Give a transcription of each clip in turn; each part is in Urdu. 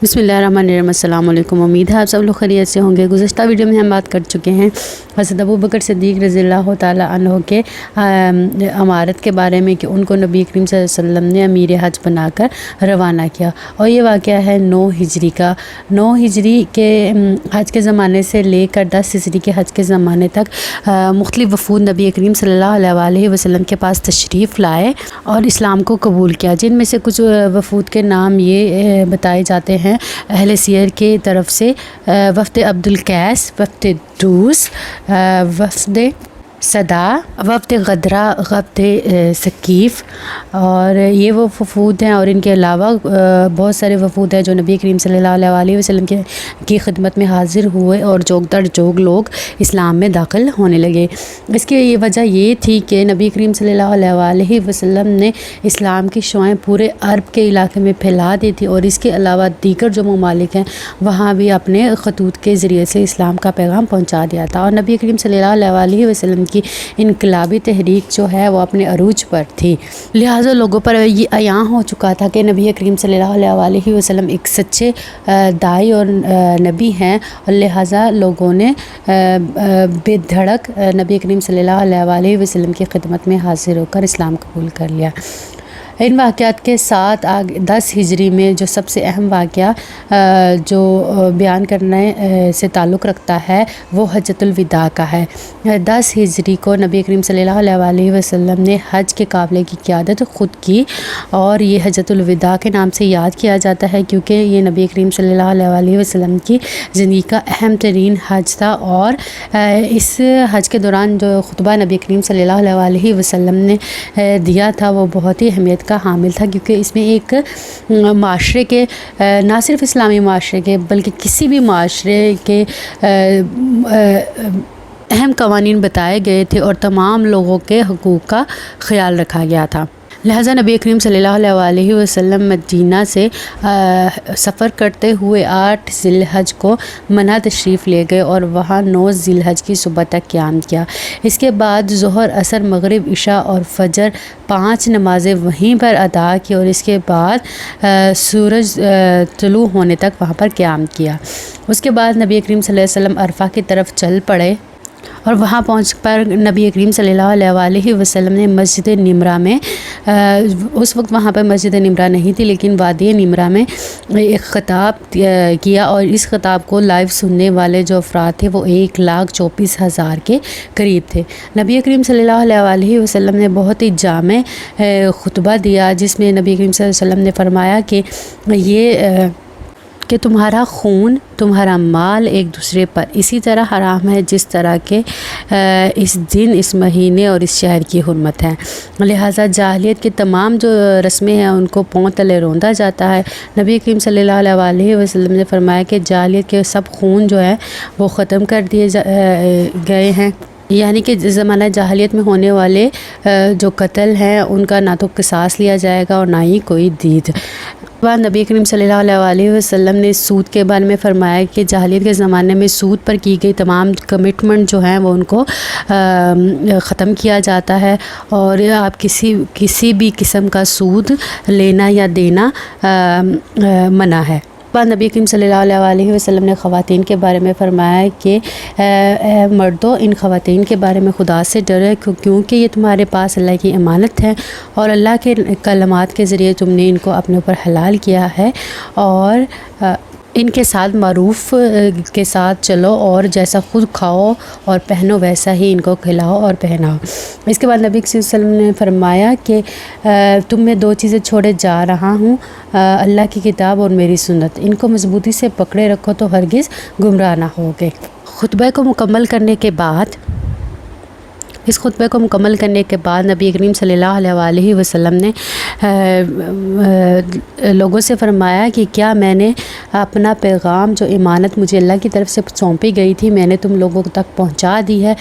بسم اللہ الرحمن الرحیم۔ السلام علیکم۔ امید ہے آپ سب لوگ خیریت سے ہوں گے۔ گزشتہ ویڈیو میں ہم بات کر چکے ہیں حضرت ابوبکر صدیق رضی اللہ تعالیٰ عنہ کے امارت کے بارے میں کہ ان کو نبی کریم صلی اللہ علیہ وسلم نے امیر حج بنا کر روانہ کیا، اور یہ واقعہ ہے 9 ہجری کا۔ 9 ہجری کے حج کے زمانے سے لے کر 10 ہجری کے حج کے زمانے تک مختلف وفود نبی کریم صلی اللہ علیہ وسلم کے پاس تشریف لائے اور اسلام کو قبول کیا، جن میں سے کچھ وفود کے نام یہ بتائے جاتے ہیں اہل سیر کی طرف سے: وفد عبد القیس، وفد دوس، وفد صدا، وفد غدرہ، وفد ثقیف، اور یہ وہ وفود ہیں۔ اور ان کے علاوہ بہت سارے وفود ہیں جو نبی کریم صلی اللہ علیہ وسلم کی خدمت میں حاضر ہوئے اور جوگ در جوگ لوگ اسلام میں داخل ہونے لگے۔ اس کی وجہ یہ تھی کہ نبی کریم صلی اللہ علیہ وسلم نے اسلام کی شعائیں پورے عرب کے علاقے میں پھیلا دی تھی، اور اس کے علاوہ دیگر جو ممالک ہیں وہاں بھی اپنے خطوط کے ذریعے سے اسلام کا پیغام پہنچا دیا تھا، اور نبی کریم صلی اللہ علیہ وسلم کی انقلابی تحریک جو ہے وہ اپنے عروج پر تھی۔ لہٰذا لوگوں پر یہ عیاں ہو چکا تھا کہ نبی کریم صلی اللہ علیہ وسلم ایک سچے داعی اور نبی ہیں، اور لہٰذا لوگوں نے بے دھڑک نبی کریم صلی اللہ علیہ وسلم کی خدمت میں حاضر ہو کر اسلام قبول کر لیا۔ ان واقعات کے ساتھ 10 ہجری میں جو سب سے اہم واقعہ جو بیان کرنے سے تعلق رکھتا ہے وہ حجۃ الوداع کا ہے۔ 10 ہجری کو نبی کریم صلی اللہ علیہ وسلم نے حج کے قافلے کی قیادت خود کی، اور یہ حجۃ الوداع کے نام سے یاد کیا جاتا ہے کیونکہ یہ نبی کریم صلی اللہ علیہ وسلم کی زندگی کا اہم ترین حج تھا، اور اس حج کے دوران جو خطبہ نبی کریم صلی اللہ علیہ وسلم نے دیا تھا وہ بہت ہی اہمیت کا حامل تھا، کیونکہ اس میں ایک معاشرے کے، نہ صرف اسلامی معاشرے کے بلکہ کسی بھی معاشرے کے اہم قوانین بتائے گئے تھے اور تمام لوگوں کے حقوق کا خیال رکھا گیا تھا۔ لہٰذا نبی کریم صلی اللہ علیہ وسلم مدینہ سے سفر کرتے ہوئے 8 ذی الحج کو منی تشریف لے گئے اور وہاں 9 ذی الحج کی صبح تک قیام کیا۔ اس کے بعد ظہر، عصر، مغرب، عشاء اور فجر 5 نمازیں وہیں پر ادا کی، اور اس کے بعد سورج طلوع ہونے تک وہاں پر قیام کیا۔ اس کے بعد نبی کریم صلی اللہ علیہ وسلم عرفہ کی طرف چل پڑے، اور وہاں پہنچ پر نبی کریم صلی اللہ علیہ وسلم نے مسجد نمرہ میں، اس وقت وہاں پر مسجد نمرہ نہیں تھی لیکن وادی نمرہ میں ایک خطاب کیا، اور اس خطاب کو لائیو سننے والے جو افراد تھے وہ 1,24,000 کے قریب تھے۔ نبی کریم صلی اللہ علیہ وسلم نے بہت ہی جامع خطبہ دیا، جس میں نبی کریم صلی اللہ علیہ وسلم نے فرمایا کہ تمہارا خون، تمہارا مال ایک دوسرے پر اسی طرح حرام ہے جس طرح کہ اس دن، اس مہینے اور اس شہر کی حرمت ہے۔ لہٰذا جاہلیت کی تمام جو رسمیں ہیں ان کو پاؤں تلے روندا جاتا ہے۔ نبی کریم صلی اللہ علیہ وسلم نے فرمایا کہ جاہلیت کے سب خون جو ہیں وہ ختم کر دیے گئے ہیں، یعنی کہ زمانہ جاہلیت میں ہونے والے جو قتل ہیں ان کا نہ تو قصاص لیا جائے گا اور نہ ہی کوئی دید۔ بعد نبی کریم صلی اللہ علیہ وسلم نے سود کے بارے میں فرمایا کہ جاہلیت کے زمانے میں سود پر کی گئی تمام کمٹمنٹ جو ہیں وہ ان کو ختم کیا جاتا ہے، اور آپ کسی بھی قسم کا سود لینا یا دینا منع ہے۔ بعد نبی کریم صلی اللہ علیہ وسلم نے خواتین کے بارے میں فرمایا کہ اے مردوں، ان خواتین کے بارے میں خدا سے ڈرے، کیونکہ یہ تمہارے پاس اللہ کی امانت ہے، اور اللہ کے کلمات کے ذریعے تم نے ان کو اپنے اوپر حلال کیا ہے، اور ان کے ساتھ معروف کے ساتھ چلو، اور جیسا خود کھاؤ اور پہنو ویسا ہی ان کو کھلاؤ اور پہناؤ۔ اس کے بعد نبی صلی اللہ علیہ وسلم نے فرمایا کہ تم میں 2 چیزیں چھوڑے جا رہا ہوں، اللہ کی کتاب اور میری سنت، ان کو مضبوطی سے پکڑے رکھو تو ہرگز گمراہ نہ ہوگے۔ خطبے کو مکمل کرنے کے بعد نبی کریم صلی اللہ علیہ وسلم نے لوگوں سے فرمایا کہ کیا میں نے اپنا پیغام، جو امانت مجھے اللہ کی طرف سے سونپی گئی تھی، میں نے تم لوگوں تک پہنچا دی ہے؟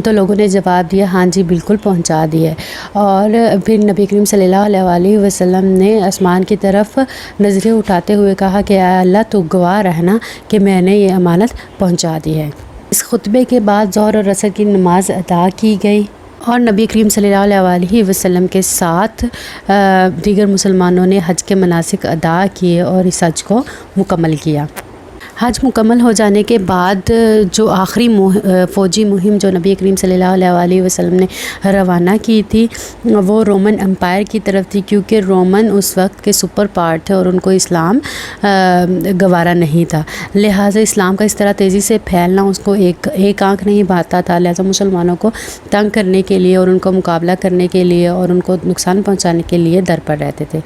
تو لوگوں نے جواب دیا ہاں جی بالکل پہنچا دی ہے۔ اور پھر نبی کریم صلی اللہ علیہ وسلم نے آسمان کی طرف نظریں اٹھاتے ہوئے کہا کہ اے اللہ تو گواہ رہنا کہ میں نے یہ امانت پہنچا دی ہے۔ اس خطبے کے بعد ظہر اور عصر کی نماز ادا کی گئی، اور نبی کریم صلی اللہ علیہ وسلم کے ساتھ دیگر مسلمانوں نے حج کے مناسک ادا کیے اور اس حج کو مکمل کیا۔ حج مکمل ہو جانے کے بعد جو آخری فوجی مہم جو نبی کریم صلی اللہ علیہ وسلم نے روانہ کی تھی وہ رومن امپائر کی طرف تھی، کیونکہ رومن اس وقت کے سپر پاور تھے اور ان کو اسلام گوارا نہیں تھا، لہٰذا اسلام کا اس طرح تیزی سے پھیلنا اس کو ایک آنکھ نہیں بھاتا تھا، لہٰذا مسلمانوں کو تنگ کرنے کے لیے اور ان کو مقابلہ کرنے کے لیے اور ان کو نقصان پہنچانے کے لیے در پر رہتے تھے،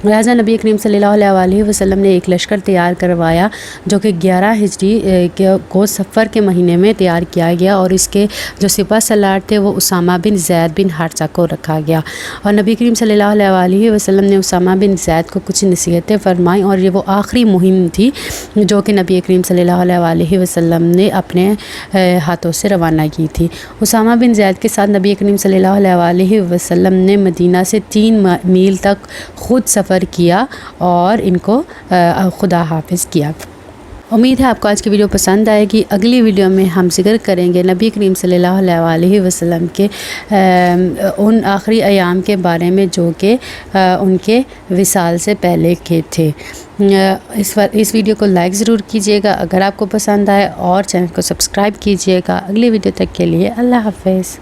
لہٰذا نبی کریم صلی اللہ علیہ وسلم نے ایک لشکر تیار کروایا جو کہ 11 ہجری کو صفر کے مہینے میں تیار کیا گیا، اور اس کے جو سپہ سالار تھے وہ اسامہ بن زید بن حارثہ کو رکھا گیا، اور نبی کریم صلی اللہ علیہ وسلم نے اسامہ بن زید کو کچھ نصیحتیں فرمائیں، اور یہ وہ آخری مہم تھی جو کہ نبی کریم صلی اللہ علیہ وسلم نے اپنے ہاتھوں سے روانہ کی تھی۔ اسامہ بن زید کے ساتھ نبی کریم صلی اللہ علیہ وسلم نے مدینہ سے 3 میل تک خود سفر کیا اور ان کو خدا حافظ کیا۔ امید ہے آپ کو آج کی ویڈیو پسند آئے گی۔ اگلی ویڈیو میں ہم ذکر کریں گے نبی کریم صلی اللہ علیہ وسلم کے ان آخری ایام کے بارے میں جو کہ ان کے وصال سے پہلے کے تھے۔ اس ویڈیو کو لائک ضرور کیجیے گا اگر آپ کو پسند آئے، اور چینل کو سبسکرائب کیجیے گا۔ اگلی ویڈیو تک کے لیے اللہ حافظ۔